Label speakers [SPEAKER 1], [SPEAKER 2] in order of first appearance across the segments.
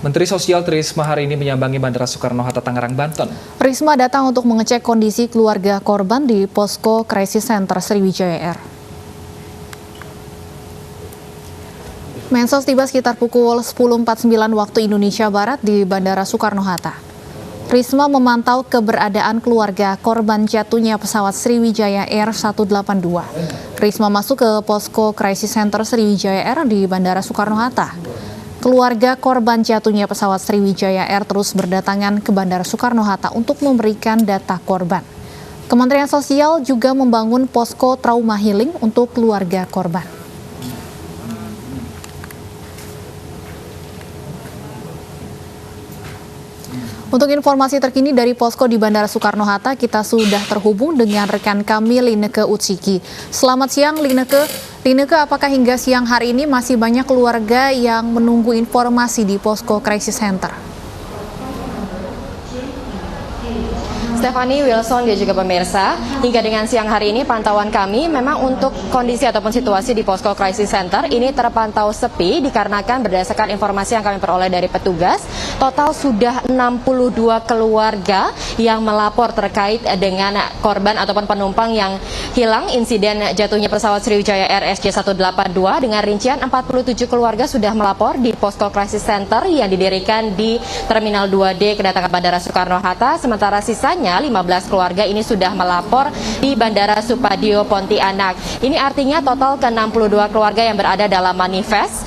[SPEAKER 1] Menteri Sosial Tri Risma hari ini menyambangi Bandara Soekarno-Hatta, Tangerang, Banten.
[SPEAKER 2] Risma datang untuk mengecek kondisi keluarga korban di Posko Crisis Center Sriwijaya Air. Mensos tiba sekitar pukul 10.49 waktu Indonesia Barat di Bandara Soekarno-Hatta. Risma memantau keberadaan keluarga korban jatuhnya pesawat Sriwijaya Air 182. Risma masuk ke Posko Crisis Center Sriwijaya Air di Bandara Soekarno-Hatta. Keluarga korban jatuhnya pesawat Sriwijaya Air terus berdatangan ke Bandara Soekarno-Hatta untuk memberikan data korban. Kementerian Sosial juga membangun posko trauma healing untuk keluarga korban. Untuk informasi terkini dari posko di Bandara Soekarno-Hatta, kita sudah terhubung dengan rekan kami Lineke Utsiki. Selamat siang Lineke. Lineke, apakah hingga siang hari ini masih banyak keluarga yang menunggu informasi di posko Crisis Center?
[SPEAKER 3] Stephanie, Wilson, dan juga pemirsa, hingga dengan siang hari ini pantauan kami memang untuk kondisi ataupun situasi di Posko Crisis Center ini terpantau sepi dikarenakan berdasarkan informasi yang kami peroleh dari petugas, total sudah 62 keluarga yang melapor terkait dengan korban ataupun penumpang yang hilang insiden jatuhnya pesawat Sriwijaya Air SJ182 dengan rincian 47 keluarga sudah melapor di Posko Crisis Center yang didirikan di Terminal 2D kedatangan Bandara Soekarno-Hatta, sementara sisanya 15 keluarga ini sudah melapor di Bandara Supadio Pontianak. Ini artinya total ke 62 keluarga yang berada dalam manifest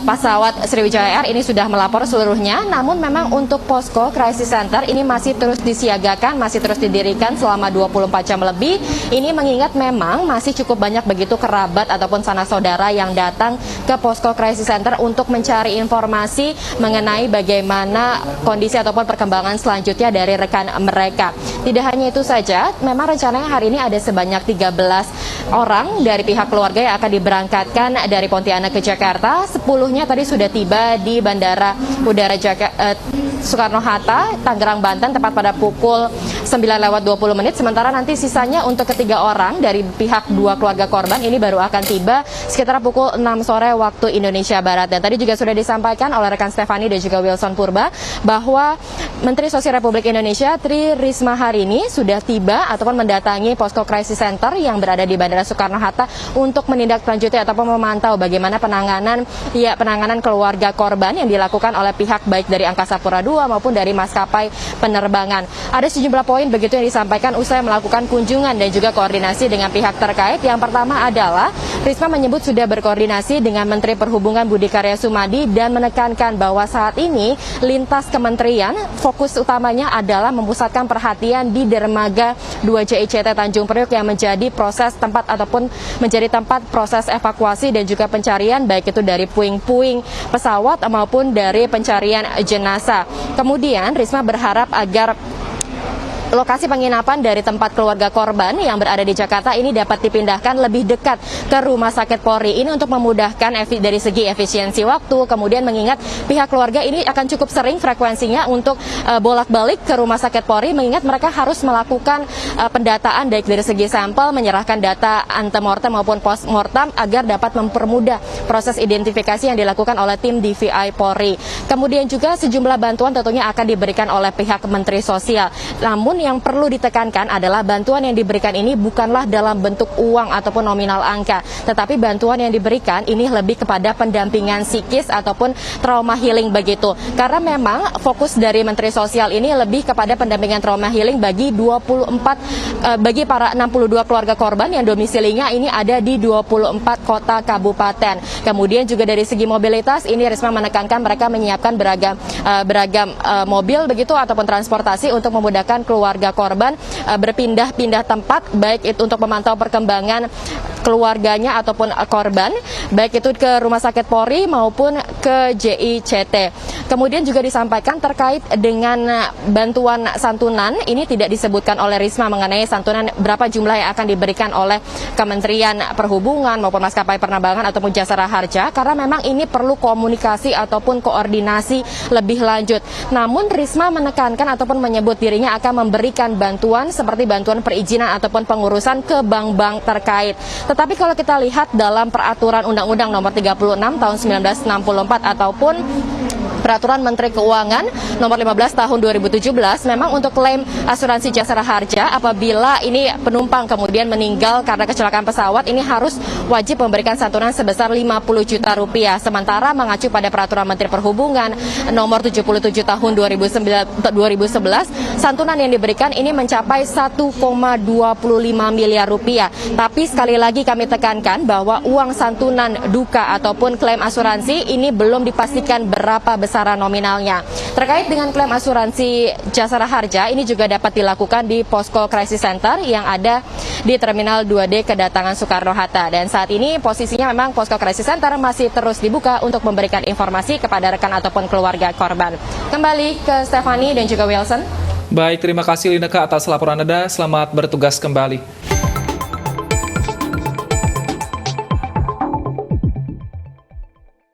[SPEAKER 3] pesawat Sriwijaya Air ini sudah melapor seluruhnya. Namun memang untuk posko Crisis Center ini masih terus disiagakan, masih terus didirikan selama 24 jam lebih. Ini mengingat memang masih cukup banyak begitu kerabat ataupun sanak saudara yang datang ke posko Crisis Center untuk mencari informasi mengenai bagaimana kondisi ataupun perkembangan selanjutnya dari rekan mereka. Tidak hanya itu saja, memang rencananya hari ini ada sebanyak 13 orang dari pihak keluarga yang akan diberangkatkan dari Pontianak ke Jakarta. 10-nya tadi sudah tiba di Bandara Udara Soekarno-Hatta, Tangerang, Banten, tepat pada pukul 9:20. Sementara nanti sisanya untuk ketiga orang dari pihak dua keluarga korban ini baru akan tiba sekitar pukul 6 sore waktu Indonesia Barat. Dan tadi juga sudah disampaikan oleh rekan Stephanie dan juga Wilson Purba bahwa Menteri Sosial Republik Indonesia Tri Risma hari ini sudah tiba ataupun mendatangi Posko Crisis Center yang berada di Bandara Soekarno-Hatta untuk menindaklanjuti ataupun memantau bagaimana penanganan keluarga korban yang dilakukan oleh pihak baik dari Angkasa Pura II maupun dari maskapai penerbangan. Ada sejumlah poin begitu yang disampaikan usai melakukan kunjungan dan juga koordinasi dengan pihak terkait. Yang pertama adalah Risma menyebut sudah berkoordinasi dengan Menteri Perhubungan Budi Karya Sumadi dan menekankan bahwa saat ini lintas kementerian fokus utamanya adalah memusatkan perhatian di dermaga 2 JICT Tanjung Priok yang menjadi proses tempat ataupun menjadi tempat proses evakuasi dan juga pencarian baik itu dari puing-puing pesawat maupun dari pencarian jenazah. Kemudian Risma berharap agar lokasi penginapan dari tempat keluarga korban yang berada di Jakarta ini dapat dipindahkan lebih dekat ke Rumah Sakit Polri. Ini untuk memudahkan dari segi efisiensi waktu, kemudian mengingat pihak keluarga ini akan cukup sering frekuensinya untuk bolak-balik ke Rumah Sakit Polri, mengingat mereka harus melakukan pendataan baik dari segi sampel, menyerahkan data antemortem maupun postmortem agar dapat mempermudah proses identifikasi yang dilakukan oleh tim DVI Polri. Kemudian juga sejumlah bantuan tentunya akan diberikan oleh pihak Menteri Sosial. Namun yang perlu ditekankan adalah bantuan yang diberikan ini bukanlah dalam bentuk uang ataupun nominal angka, tetapi bantuan yang diberikan ini lebih kepada pendampingan psikis ataupun trauma healing begitu. Karena memang fokus dari Menteri Sosial ini lebih kepada pendampingan trauma healing bagi bagi para 62 keluarga korban yang domisilinya ini ada di 24 kota kabupaten. Kemudian juga dari segi mobilitas ini Risma menekankan mereka menyiapkan beragam mobil begitu ataupun transportasi untuk memudahkan keluarga korban berpindah-pindah tempat, baik itu untuk memantau perkembangan keluarganya ataupun korban, baik itu ke Rumah Sakit Polri maupun ke JICT. Kemudian juga disampaikan terkait dengan bantuan santunan, ini tidak disebutkan oleh Risma mengenai santunan berapa jumlah yang akan diberikan oleh Kementerian Perhubungan maupun maskapai penerbangan ataupun Jasara Harja, karena memang ini perlu komunikasi ataupun koordinasi lebih lanjut. Namun Risma menekankan ataupun menyebut dirinya akan memberikan bantuan seperti bantuan perizinan ataupun pengurusan ke bank-bank terkait. Tetapi kalau kita lihat dalam peraturan Undang-Undang Nomor 36 Tahun 1964 ataupun Peraturan Menteri Keuangan nomor 15 tahun 2017 memang untuk klaim asuransi jasara harja apabila ini penumpang kemudian meninggal karena kecelakaan pesawat ini harus wajib memberikan santunan sebesar 50 juta rupiah. Sementara mengacu pada Peraturan Menteri Perhubungan nomor 77 tahun 2011, santunan yang diberikan ini mencapai 1,25 miliar rupiah. Tapi sekali lagi kami tekankan bahwa uang santunan duka ataupun klaim asuransi ini belum dipastikan berapa besaran nominalnya. Terkait dengan klaim asuransi jasara harja, ini juga dapat dilakukan di Posko Crisis Center yang ada di Terminal 2D Kedatangan Soekarno-Hatta. Dan saat ini posisinya memang Posko Crisis Center masih terus dibuka untuk memberikan informasi kepada rekan ataupun keluarga korban. Kembali ke Stephanie dan juga Wilson.
[SPEAKER 1] Baik, terima kasih Lineka atas laporan Anda. Selamat bertugas kembali.